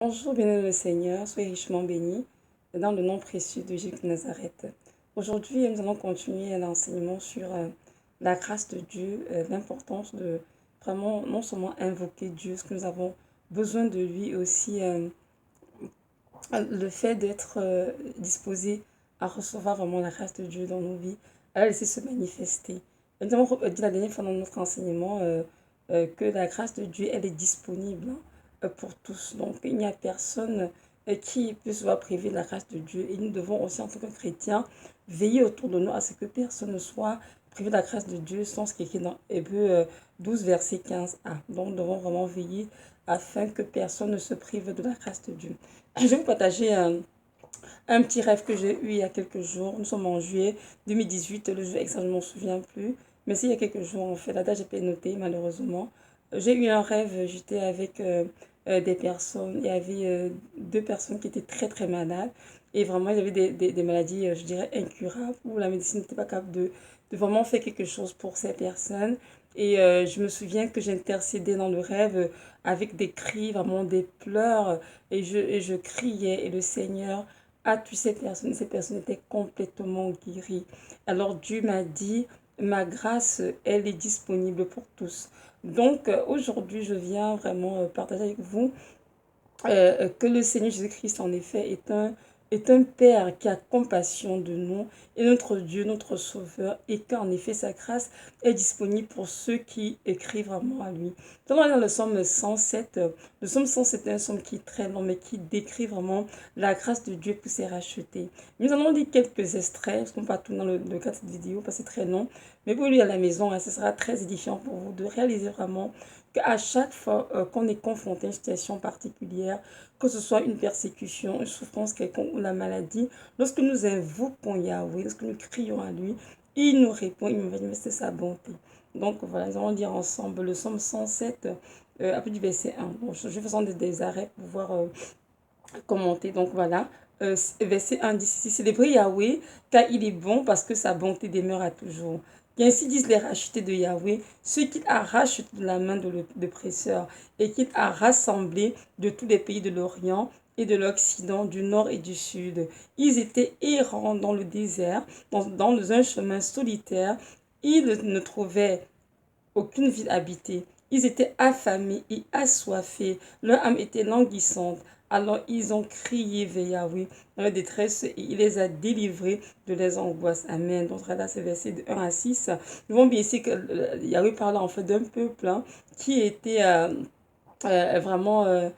Bonjour, béni le Seigneur, soyez richement bénis dans le nom précieux de Jésus de Nazareth. Aujourd'hui, nous allons continuer l'enseignement sur la grâce de Dieu, l'importance de vraiment non seulement invoquer Dieu, ce que nous avons besoin de lui, aussi le fait d'être disposé à recevoir vraiment la grâce de Dieu dans nos vies, à la laisser se manifester. Nous avons dit la dernière fois dans notre enseignement que la grâce de Dieu, elle est disponible pour tous. Donc, il n'y a personne qui peut se voir privé de la grâce de Dieu. Et nous devons aussi, en tant que chrétiens, veiller autour de nous à ce que personne ne soit privé de la grâce de Dieu, sans ce qui est écrit dans Hébreux 12, verset 15a. Donc, nous devons vraiment veiller afin que personne ne se prive de la grâce de Dieu. Je vais vous partager un petit rêve que j'ai eu il y a quelques jours. Nous sommes en juillet 2018, le jour exact, je ne m'en souviens plus. Mais c'est il y a quelques jours, en fait, la date, j'ai pas noté, malheureusement. J'ai eu un rêve, j'étais avec des personnes. Il y avait deux personnes qui étaient très très malades. Et vraiment, ils avaient des maladies, je dirais, incurables, où la médecine n'était pas capable de vraiment faire quelque chose pour ces personnes. Et je me souviens que j'intercédais dans le rêve avec des cris, vraiment des pleurs. Et je criais. Et le Seigneur a tué ces personnes. Ces personnes étaient complètement guéries. Alors Dieu m'a dit, ma grâce, elle est disponible pour tous. Donc aujourd'hui, je viens vraiment partager avec vous que le Seigneur Jésus-Christ, en effet, est un Père qui a compassion de nous, et notre Dieu, notre Sauveur, et qu'en effet, sa grâce est disponible pour ceux qui écrivent vraiment à lui. Nous allons aller dans le psaume 107. Le psaume 107 est un psaume qui est très long, mais qui décrit vraiment la grâce de Dieu pour ses rachetés. Nous allons lire quelques extraits, parce qu'on ne va pas tout dans le cadre de cette vidéo, parce que c'est très long, mais pour lui à la maison, hein, ce sera très édifiant pour vous de réaliser vraiment qu'à chaque fois qu'on est confronté à une situation particulière, que ce soit une persécution, une souffrance quelconque ou la maladie, lorsque nous invoquons Yahweh, lorsque nous crions à lui, il nous répond, il nous manifeste sa bonté. Donc voilà, nous allons lire ensemble le psaume 107, à partir du verset 1. Bon, je vais faire des arrêts pour pouvoir commenter. Donc voilà, verset 1 dit ici, célébrez Yahweh, car il est bon parce que sa bonté demeure à toujours. Et ainsi disent les rachetés de Yahweh, ceux qu'il a rachetés de la main de l'oppresseur et qu'il a rassemblés de tous les pays de l'Orient et de l'Occident, du Nord et du Sud. Ils étaient errants dans le désert, dans un chemin solitaire. Ils ne trouvaient aucune ville habitée. Ils étaient affamés et assoiffés. Leur âme était languissante. Alors ils ont crié vers Yahweh dans la détresse et il les a délivrés de leurs angoisses. Amen. Donc là, c'est verset de 1 à 6. Nous voyons bien ici que Yahweh parle en fait d'un peuple qui était vraiment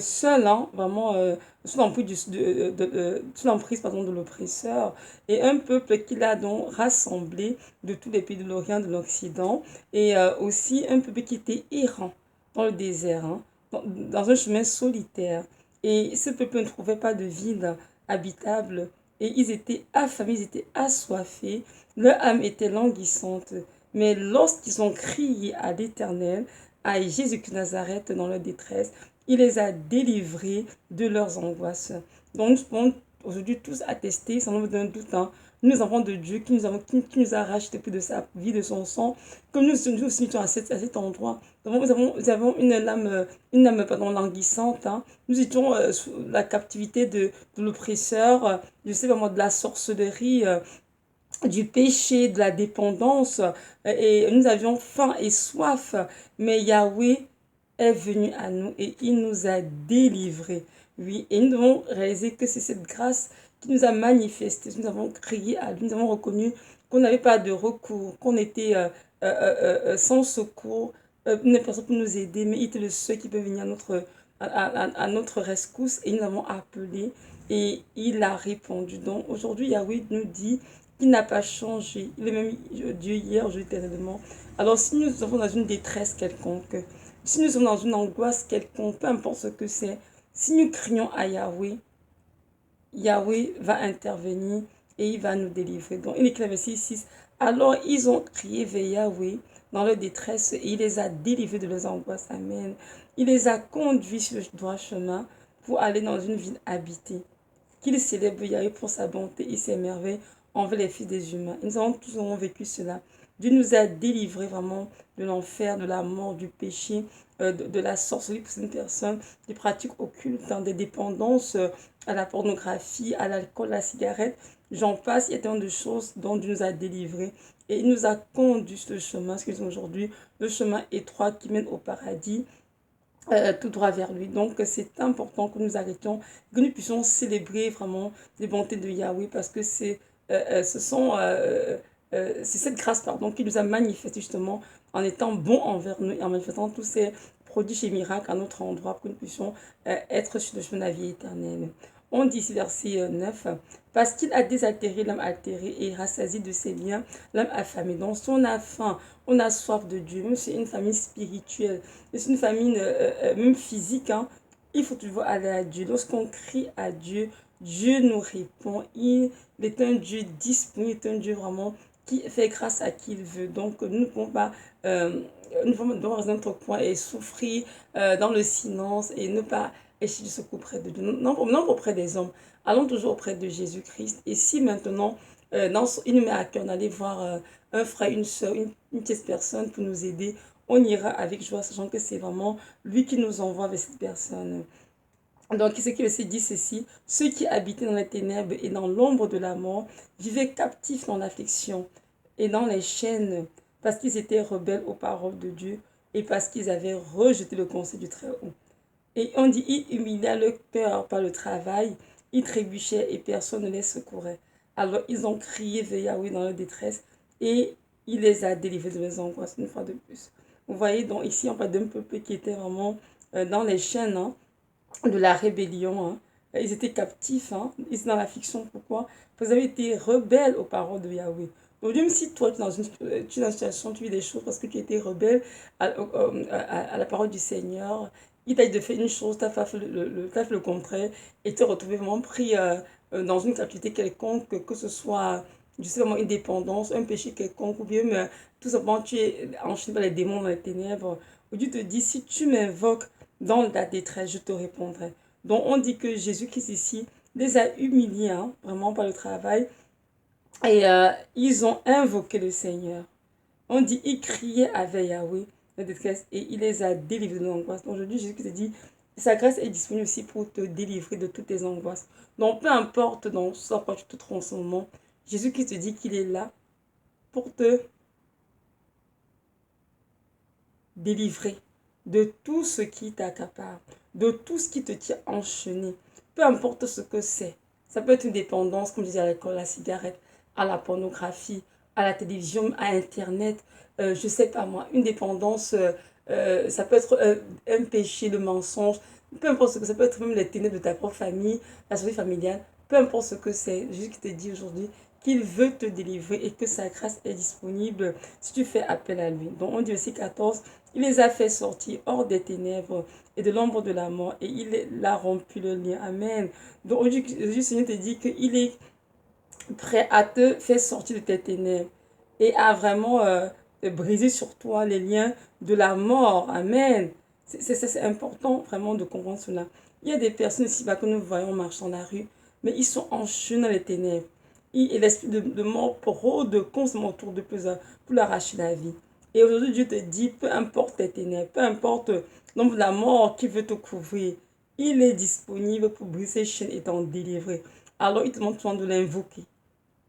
seul, hein, vraiment sous l'emprise sous l'emprise, pardon, de l'oppresseur, et un peuple qu'il a donc rassemblé de tous les pays de l'Orient, de l'Occident, et aussi un peuple qui était errant dans le désert, hein, dans un chemin solitaire. Et ce peuple ne trouvait pas de ville habitable, et ils étaient affamés, ils étaient assoiffés, leur âme était languissante. Mais lorsqu'ils ont crié à l'Éternel, à Jésus de Nazareth dans leur détresse, il les a délivrés de leurs angoisses. Donc nous pouvons aujourd'hui tous attester, sans nombre d'un doute, hein, nous avons de Dieu qui nous a racheté plus de sa vie, de son sang, que nous aussi à cet endroit. Nous avons une âme pardon, languissante. Hein. Nous étions sous la captivité de l'oppresseur, je sais pas moi, de la sorcellerie, du péché, de la dépendance, et nous avions faim et soif, mais Yahweh est venu à nous et il nous a délivrés. Oui, et nous devons réaliser que c'est cette grâce qui nous a manifesté. Nous avons crié à lui, nous avons reconnu qu'on n'avait pas de recours, qu'on était sans secours, une personne pour nous aider, mais il était le seul qui peut venir à notre rescousse et nous avons appelé et il a répondu. Donc aujourd'hui, Yahweh nous dit qu'il n'a pas changé. Il est même Dieu hier, aujourd'hui, éternellement. Alors si nous sommes dans une détresse quelconque, si nous sommes dans une angoisse quelconque, peu importe ce que c'est, si nous crions à Yahweh, Yahweh va intervenir et il va nous délivrer. Donc, il est écrit verset 6. Alors, ils ont crié vers Yahweh dans leur détresse et il les a délivrés de leurs angoisses. Amen. Il les a conduits sur le droit chemin pour aller dans une ville habitée. Qu'il célèbre Yahweh pour sa bonté et ses merveilles envers les fils des humains. Nous avons tous vécu cela. Dieu nous a délivrés vraiment de l'enfer, de la mort, du péché, de la sorcellerie pour certaines personnes, des pratiques occultes, des dépendances à la pornographie, à l'alcool, à la cigarette. J'en passe, il y a tellement de choses dont Dieu nous a délivrés. Et il nous a conduit ce chemin, ce qu'ils ont aujourd'hui, le chemin étroit qui mène au paradis, tout droit vers lui. Donc, c'est important que nous arrêtions, que nous puissions célébrer vraiment les bontés de Yahweh parce que c'est cette grâce pardon, qui nous a manifesté justement en étant bon envers nous et en manifestant tous ces prodiges et miracles à notre endroit pour que nous puissions être sur le chemin de la vie éternelle. On dit ici verset 9, parce qu'il a désaltéré l'âme altérée et rassasié de ses liens l'âme affamée. Donc, si on a faim, on a soif de Dieu, même si c'est une famille spirituelle, c'est une famille même physique, hein, il faut toujours aller à Dieu. Lorsqu'on crie à Dieu, Dieu nous répond. Il est un Dieu disponible, il est un Dieu vraiment qui fait grâce à qui il veut. Donc, nous ne pouvons pas, nous pouvons rester dans notre coin et souffrir dans le silence et ne pas essayer de se couper auprès de Dieu. Non auprès des hommes. Allons toujours auprès de Jésus-Christ. Et si maintenant, il nous met à cœur d'aller voir un frère, une soeur, une petite personne pour nous aider, on ira avec joie, sachant que c'est vraiment lui qui nous envoie vers cette personne. Donc, ce qui veut dire ceci, ceux qui habitaient dans les ténèbres et dans l'ombre de la mort vivaient captifs dans l'affliction et dans les chaînes, parce qu'ils étaient rebelles aux paroles de Dieu et parce qu'ils avaient rejeté le conseil du Très-Haut. Et on dit, il humilia le cœur par le travail, ils trébuchaient et personne ne les secourait. Alors ils ont crié vers Yahweh dans leur détresse et il les a délivrés de leurs angoisses une fois de plus. Vous voyez, donc ici on parle d'un peuple qui était vraiment dans les chaînes, hein, de la rébellion. Hein. Ils étaient captifs, hein. Ils étaient dans la fiction. Pourquoi? Parce qu'ils avaient été rebelles aux paroles de Yahweh. Donc, même si toi, tu es tu es dans une situation, tu vis des choses parce que tu étais rebelle à la parole du Seigneur, il t'a dit de faire une chose, tu as fait le contraire et tu t'es retrouvé vraiment pris dans une captivité quelconque, que ce soit, je sais vraiment, une dépendance, un péché quelconque, ou bien tout simplement tu es enchaîné par les démons dans les ténèbres. Où Dieu te dit, si tu m'invoques, dans la détresse, je te répondrai. Donc, on dit que Jésus-Christ ici les a humiliés, hein, vraiment par le travail. Et ils ont invoqué le Seigneur. On dit, ils criaient avec Yahweh, la détresse, et il les a délivrés de l'angoisse. Donc, aujourd'hui, Jésus-Christ dit, sa grâce est disponible aussi pour te délivrer de toutes tes angoisses. Donc, peu importe dans ce à quoi tu te trouves en ce moment, Jésus-Christ te dit qu'il est là pour te délivrer de tout ce qui t'accapare, de tout ce qui te tient enchaîné, peu importe ce que c'est. Ça peut être une dépendance, comme je disais, à l'alcool, à la cigarette, à la pornographie, à la télévision, à Internet, je sais pas moi, une dépendance, ça peut être un péché, le mensonge, peu importe ce que ça peut être, même les ténèbres de ta propre famille, la société familiale, peu importe ce que c'est, Jésus qui te dit aujourd'hui qu'il veut te délivrer et que sa grâce est disponible si tu fais appel à lui. Donc on dit aussi 14, il les a fait sortir hors des ténèbres et de l'ombre de la mort et il a rompu le lien. Amen. Donc aujourd'hui, le Seigneur te dit qu'il est prêt à te faire sortir de tes ténèbres et à vraiment briser sur toi les liens de la mort. Amen. C'est important vraiment de comprendre cela. Il y a des personnes ici que nous voyons marchant dans la rue, mais ils sont enchaînés dans les ténèbres. Et l'esprit de mort rôde constamment autour de pour l'arracher la vie. Et aujourd'hui, Dieu te dit, peu importe tes ténèbres, peu importe l'ombre de la mort qui veut te couvrir, il est disponible pour briser ses chaînes et t'en délivrer. Alors, il te demande souvent de l'invoquer.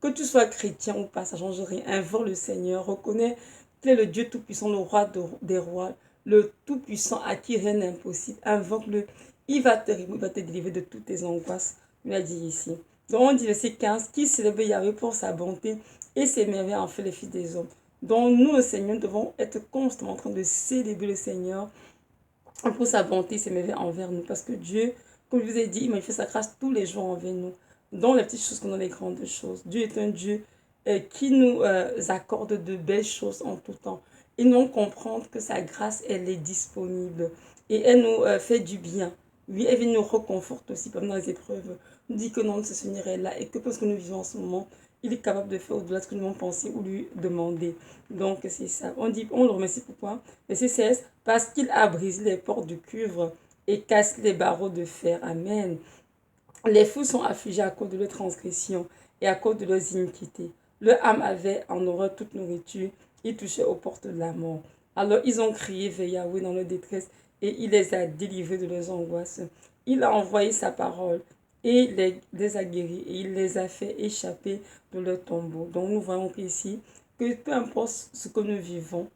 Que tu sois chrétien ou pas, ça ne change rien. Invoque le Seigneur, reconnais qu'il est le Dieu Tout-Puissant, le roi des rois, le Tout-Puissant à qui rien n'est impossible. Invoque-le, il va te délivrer de toutes tes angoisses. Il a dit ici. Donc on dit verset 15, qui célèbre Yahweh pour sa bonté et ses merveilles en fait les fils des hommes. Donc nous, le Seigneur, devons être constamment en train de célébrer le Seigneur pour sa bonté et ses merveilles envers nous. Parce que Dieu, comme je vous ai dit, il manifeste sa grâce tous les jours envers nous. Dans les petites choses comme dans les grandes choses. Dieu est un Dieu qui nous accorde de belles choses en tout temps. Et nous comprendre que sa grâce, elle est disponible. Et elle nous fait du bien. Oui, elle vient nous reconforter aussi, comme dans les épreuves. Nous dit que non, ce Seigneur est là et que parce que nous vivons en ce moment, il est capable de faire au-delà de ce que nous avons pensé ou lui demander. Donc, c'est ça. On le remercie pourquoi? Verset 16. Parce qu'il a brisé les portes de cuivre et cassé les barreaux de fer. Amen. Les fous sont affligés à cause de leurs transgressions et à cause de leurs iniquités. Leur âme avait en horreur toute nourriture ils touchaient aux portes de la mort. Alors ils ont crié vers Yahweh dans leur détresse et il les a délivrés de leurs angoisses. Il a envoyé sa parole et les a guéris et il les a fait échapper de leur tombeau. Donc nous voyons ici que peu importe ce que nous vivons,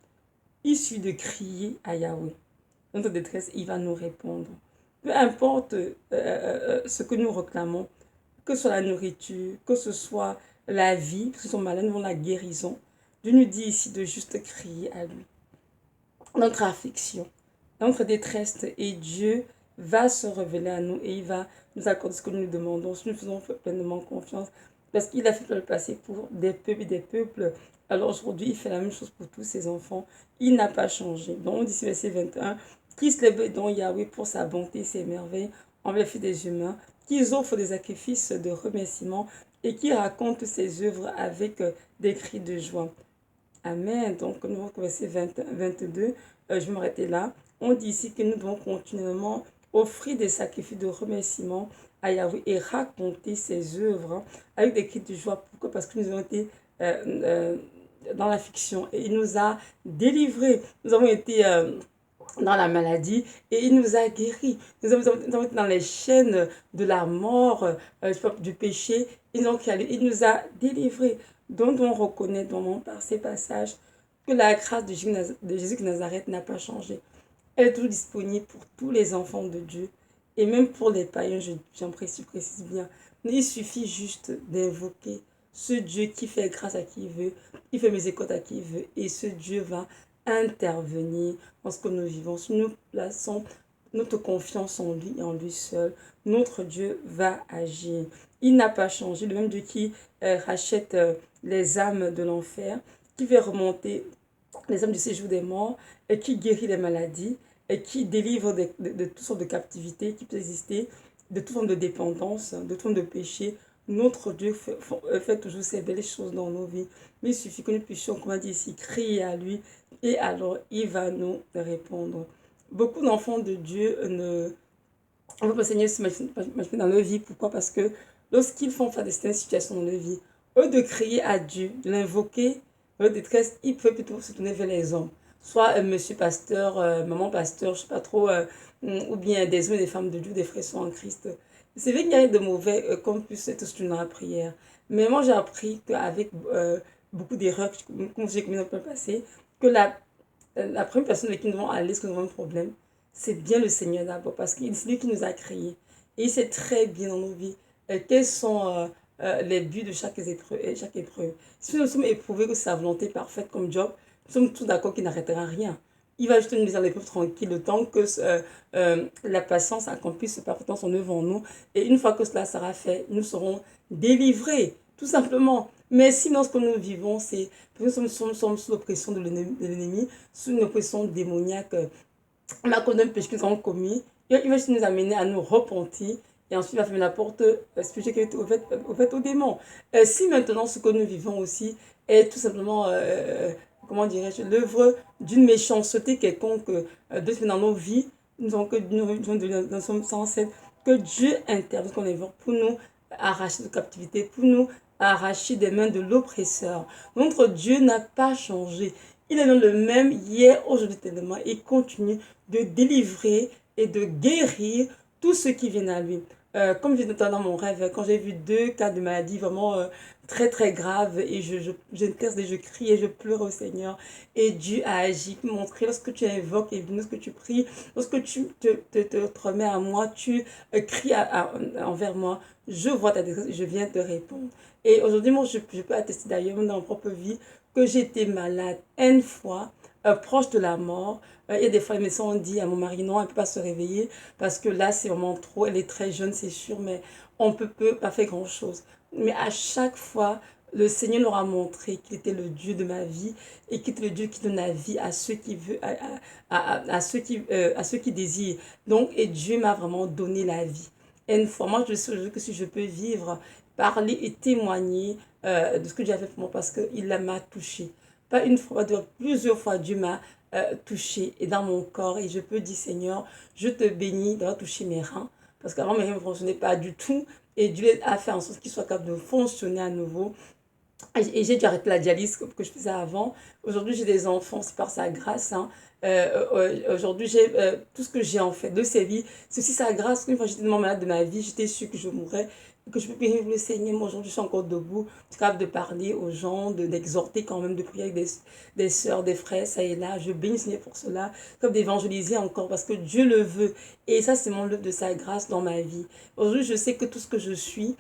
il suffit de crier à Yahweh. Notre détresse, il va nous répondre. Peu importe ce que nous réclamons, que ce soit la nourriture, que ce soit la vie, parce que son malade, nous avons la guérison. Dieu nous dit ici de juste crier à lui. Notre affliction, notre détresse, et Dieu va se révéler à nous et il va nous accorder ce que nous demandons si nous faisons pleinement confiance. Parce qu'il a fait le passé pour des peuples et des peuples. Alors aujourd'hui, il fait la même chose pour tous ses enfants. Il n'a pas changé. Donc on dit verset 21, qui se lève dans Yahweh pour sa bonté et ses merveilles envers les filles des humains, qui offrent des sacrifices de remerciement et qui racontent ses œuvres avec des cris de joie. Amen. Donc, nous verset 22, je vais m'arrêter là. On dit ici que nous devons continuellement offrir des sacrifices de remerciement à Yahweh et raconter ses œuvres avec des cris de joie. Pourquoi? Parce que nous avons été dans la fiction et il nous a délivrés. Nous avons été dans la maladie et il nous a guéris. Nous avons été dans les chaînes de la mort, du péché. Il nous a délivrés. Donc on reconnaît par ces passages que la grâce de Jésus de Nazareth n'a pas changé. Elle est toujours disponible pour tous les enfants de Dieu et même pour les païens, j'en précise bien. Mais il suffit juste d'invoquer ce Dieu qui fait grâce à qui il veut, il fait miséricorde à qui il veut et ce Dieu va intervenir dans ce que nous vivons. Si nous plaçons notre confiance en lui et en lui seul, notre Dieu va agir. Il n'a pas changé, le même Dieu qui rachète les âmes de l'enfer, qui fait remonter les âmes du séjour des morts, et qui guérit les maladies, et qui délivre de toutes sortes de captivités qui peuvent exister, de toutes formes de dépendance, de toutes formes de péché. Notre Dieu fait toujours ces belles choses dans nos vies. Mais il suffit que nous puissions, comme on dit ici, crier à lui, et alors il va nous répondre. Beaucoup d'enfants de Dieu on veut que le Seigneur se manifeste dans leur vie. Pourquoi? Parce que lorsqu'ils font face à certaines situations dans leur vie, eux de crier à Dieu, de l'invoquer, leur détresse, ils peuvent plutôt se tourner vers les hommes. Soit monsieur pasteur, maman pasteur, je ne sais pas trop, ou bien des hommes et des femmes de Dieu, des frères sont en Christ. C'est vrai qu'il y a de mauvais qu'on puisse être soutenu dans la prière. Mais moi, j'ai appris qu'avec beaucoup d'erreurs que j'ai commises dans le passé, que la première personne avec qui nous devons aller, lorsque nous avons un problème, c'est bien le Seigneur d'abord, parce que c'est lui qui nous a créés. Et il sait très bien dans nos vies quels sont les buts de chaque épreuve. Si nous sommes éprouvés que c'est sa volonté parfaite comme Job, nous sommes tous d'accord qu'il n'arrêtera rien. Il va juste nous laisser l'épreuve tranquille le temps que la patience accomplisse parfaitement son œuvre en nous. Et une fois que cela sera fait, nous serons délivrés, tout simplement. Mais sinon, ce que nous vivons, c'est que nous sommes sous l'oppression de l'ennemi, sous une oppression démoniaque. On a connu un péché que nous avons commis. Il va juste nous amener à nous repentir. Et ensuite, il va fermer la porte spirituelle qui est ouverte aux démons. Si maintenant, ce que nous vivons aussi est tout simplement, comment dirais-je, l'œuvre d'une méchanceté quelconque de dans nos vies, nous avons que nous sommes censés que Dieu intervienne qu'on évoque pour nous arracher de captivité, pour nous arracher des mains de l'oppresseur. Notre Dieu n'a pas changé. Il est le même hier, aujourd'hui, tellement, et continue de délivrer et de guérir tous ceux qui viennent à lui. Comme je disais dans mon rêve, quand j'ai vu 2 cas de maladie vraiment très très graves, et je crie et je pleure au Seigneur, et Dieu a agi, montré lorsque tu invoques et lorsque tu pries, lorsque tu te remets à moi, tu cries envers moi, je vois ta détresse et je viens te répondre. Et aujourd'hui, moi, je peux attester d'ailleurs dans ma propre vie que j'étais malade une fois, proche de la mort. Il y a des fois, les médecins ont dit à mon mari, non, elle ne peut pas se réveiller parce que là, c'est vraiment trop. Elle est très jeune, c'est sûr, mais on ne peut pas faire grand-chose. Mais à chaque fois, le Seigneur leur a montré qu'il était le Dieu de ma vie et qu'il était le Dieu qui donne la vie à ceux qui veulent, à ceux qui désirent. Donc, et Dieu m'a vraiment donné la vie. Et une fois, moi, je sais que si je peux vivre, parler et témoigner de ce que Dieu a fait pour moi parce qu'il m'a touché. Pas une fois, plusieurs fois, Dieu m'a touché et dans mon corps. Et je peux dire, Seigneur, je te bénis d'avoir touché mes reins. Parce qu'avant, mes reins ne fonctionnaient pas du tout. Et Dieu a fait en sorte qu'ils soient capables de fonctionner à nouveau. Et j'ai dû arrêter la dialyse que je faisais avant. Aujourd'hui, j'ai des enfants, c'est par sa grâce, hein. Aujourd'hui, j'ai tout ce que j'ai en fait de ces vies. C'est aussi sa grâce. Une fois, j'étais tellement malade de ma vie, j'étais sûre que je mourrais, que je peux plus vivre le Seigneur. Moi, aujourd'hui, je suis encore debout. Je suis capable de parler aux gens, d'exhorter quand même, de prier avec des sœurs, des frères, ça et là. Je bénis le Seigneur pour cela, comme d'évangéliser encore, parce que Dieu le veut. Et ça, c'est mon œuvre de sa grâce dans ma vie. Aujourd'hui, je sais que tout ce que je suis,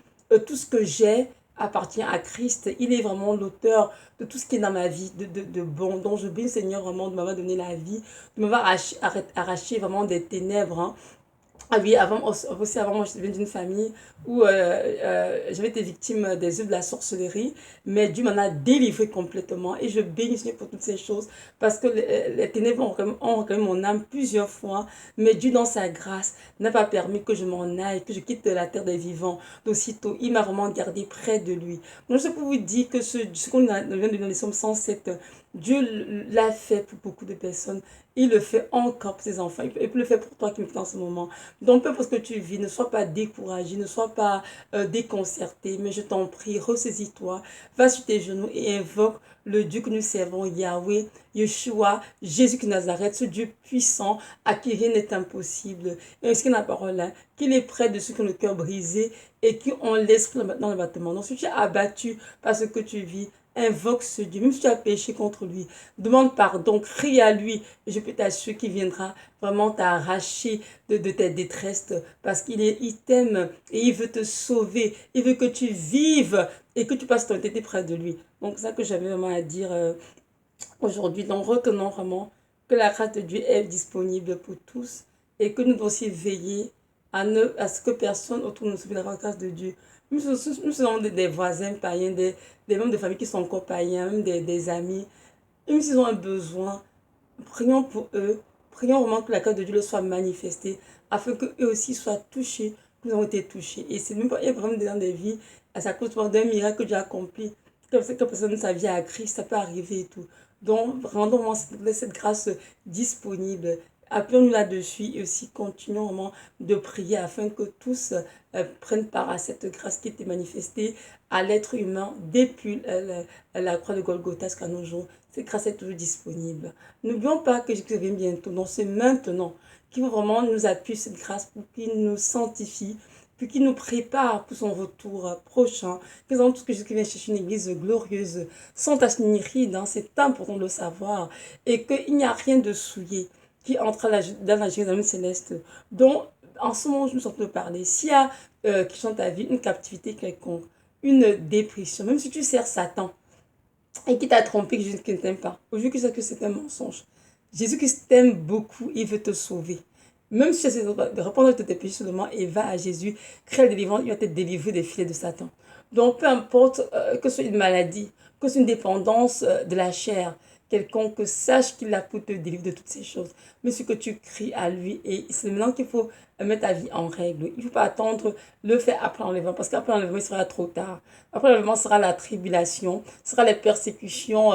tout ce que j'ai, appartient à Christ. Il est vraiment l'auteur de tout ce qui est dans ma vie, de bon. Donc je bénis le Seigneur vraiment de m'avoir donné la vie, de m'avoir arraché vraiment des ténèbres, hein. Ah oui, avant, moi, je viens d'une famille où j'avais été victime des œuvres de la sorcellerie, mais Dieu m'en a délivré complètement et je bénis Dieu pour toutes ces choses parce que les ténèbres ont quand même mon âme plusieurs fois, mais Dieu, dans sa grâce, n'a pas permis que je m'en aille, que je quitte la terre des vivants. D'aussitôt, il m'a vraiment gardé près de lui. Donc, je peux vous dire que ce qu'on vient de lire dans les psaumes 107, Dieu l'a fait pour beaucoup de personnes. Il le fait encore pour ses enfants. Il peut le faire pour toi qui m'écoutes en ce moment. Donc, peu pour ce que tu vis, ne sois pas découragé, ne sois pas déconcerté, mais je t'en prie, ressaisis-toi, va sur tes genoux et invoque le Dieu que nous servons, Yahweh, Yeshua, Jésus de Nazareth, ce Dieu puissant à qui rien n'est impossible. Et inscrit la parole là, qu'il est près de ceux qui ont le cœur brisé et qui ont l'esprit dans le battement. Donc, si tu es abattu par ce que tu vis, invoque ce Dieu, même si tu as péché contre lui, demande pardon, crie à lui, et je peux t'assurer qu'il viendra vraiment t'arracher de tes détresses, parce il t'aime et il veut te sauver, il veut que tu vives et que tu passes ton été près de lui. Donc c'est ça que j'avais vraiment à dire aujourd'hui. Donc retenons vraiment que la grâce de Dieu est disponible pour tous et que nous devons aussi veiller à ce que personne autour de nous souffre de la grâce de Dieu. Nous sommes des voisins païens, des membres de famille qui sont encore païens, même des amis. Même s'ils ont un besoin, prions pour eux. Prions vraiment que la grâce de Dieu leur soit manifestée afin qu'eux aussi soient touchés. Nous avons été touchés. Et c'est même pas un problème dans des vies. À sa cause d'un miracle que Dieu a accompli. Que personne sa vie à Christ, ça peut arriver et tout. Donc, rendons-moi cette grâce disponible. Appelons-nous là-dessus et aussi continuons vraiment de prier afin que tous prennent part à cette grâce qui était manifestée à l'être humain depuis la croix de Golgotha jusqu'à nos jours. Cette grâce est toujours disponible. N'oublions pas que Jésus revient bientôt. Donc c'est maintenant qu'il faut vraiment nous appuyer cette grâce pour qu'il nous sanctifie, puis qu'il nous prépare pour son retour prochain. Que nous avons tout ce que Jésus vient chercher une église glorieuse, sans tache ni ride, hein, c'est important de le savoir. Et qu'il n'y a rien de souillé qui entre dans la Jérusalem céleste. Donc, en ce moment, je nous sens de parler. S'il y a qui chante ta vie, une captivité quelconque, une dépression, même si tu sers Satan, et qui t'a trompé, que Jésus ne t'aime pas, au vu que c'est un mensonge. Jésus Christ t'aime beaucoup, il veut te sauver. Même si tu essaies de répondre à tes péchés seulement et va à Jésus, crée le délivrance, il va te délivrer des filets de Satan. Donc peu importe que ce soit une maladie, que ce soit une dépendance de la chair, quelconque, sache qu'il a pour te délivrer de toutes ces choses. Mais ce que tu cries à lui, et c'est maintenant qu'il faut mettre ta vie en règle. Il ne faut pas attendre le fait après l'enlèvement, parce qu'après l'enlèvement, il sera trop tard. Après l'enlèvement sera la tribulation, sera les persécutions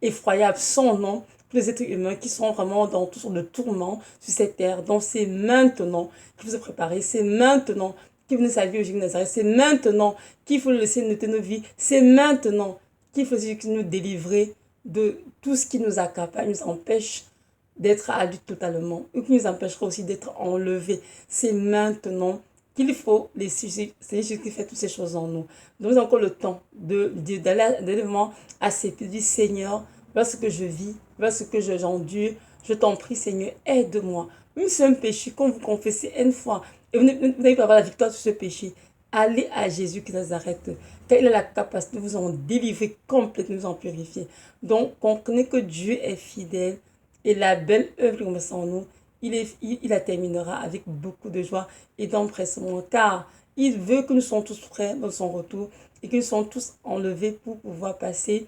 effroyables sans nom pour les êtres humains qui sont vraiment dans toutes sortes de tourments sur cette terre. Donc c'est maintenant qu'il faut se préparer, c'est maintenant qu'il faut sa vie au Jésus de Nazareth, c'est maintenant qu'il faut le laisser noter nos vies, c'est maintenant qu'il faut nous délivrer de tout ce qui nous accapare, nous empêche d'être adultes totalement, ou qui nous empêchera aussi d'être enlevés. C'est maintenant qu'il faut laisser Jésus qui fait toutes ces choses en nous. Donc, nous avons encore le temps d'aller vraiment à ses pieds, du Seigneur, voilà ce que je vis, voilà ce que j'endure. Je t'en prie, Seigneur, aide-moi. Même si c'est un péché, quand vous confessez une fois, et vous n'avez pas avoir la victoire sur ce péché, allez à Jésus qui Nazareth, car il a la capacité de vous en délivrer complètement, de vous en purifier. Donc, comprenez que Dieu est fidèle et la belle œuvre qu'il commence en nous, il la terminera avec beaucoup de joie et d'empressement, car il veut que nous soyons tous prêts dans son retour et que nous soyons tous enlevés pour pouvoir passer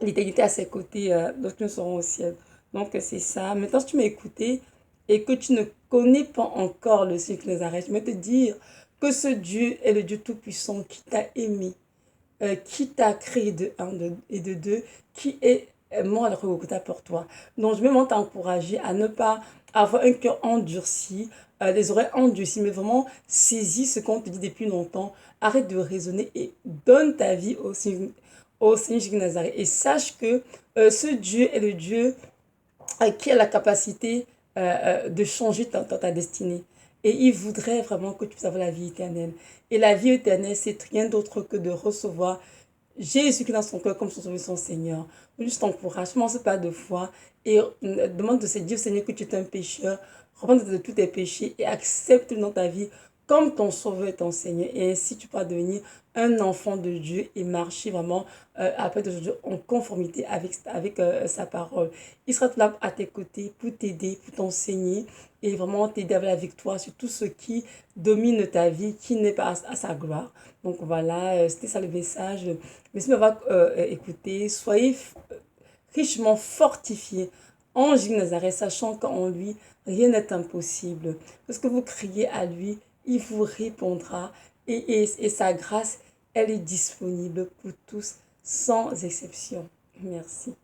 l'éternité à ses côtés lorsque nous serons au ciel. Donc, c'est ça. Maintenant, si tu m'as écouté et que tu ne connais pas encore le Seigneur qui nous arrête, je vais te dire que ce Dieu est le Dieu Tout-Puissant qui t'a aimé, qui t'a créé de un et de deux, qui est mort à la croix pour toi. Donc, je vais vraiment t'encourager à ne pas avoir un cœur endurci, les oreilles endurcies, mais vraiment saisis ce qu'on te dit depuis longtemps. Arrête de raisonner et donne ta vie au Seigneur Jésus de Nazareth. Et sache que ce Dieu est le Dieu qui a la capacité de changer ta destinée. Et il voudrait vraiment que tu puisses avoir la vie éternelle. Et la vie éternelle, c'est rien d'autre que de recevoir Jésus qui est dans son cœur comme son sauveur, son Seigneur. Juste t'encourage, commence pas de foi et demande de se dire, Seigneur, que tu es un pécheur, repente de tous tes péchés et accepte dans ta vie comme ton sauveur et ton Seigneur. Et ainsi, tu pourras devenir un enfant de Dieu et marcher vraiment après d'aujourd'hui en conformité avec sa parole. Il sera là à tes côtés pour t'aider, pour t'enseigner et vraiment t'aider avec la victoire sur tout ce qui domine ta vie, qui n'est pas à sa gloire. Donc voilà, c'était ça le message. Merci de m'avoir écouté. Soyez richement fortifiés en Jésus de Nazareth, sachant qu'en lui, rien n'est impossible. Parce que vous criez à lui, il vous répondra. Et sa grâce, elle est disponible pour tous, sans exception. Merci.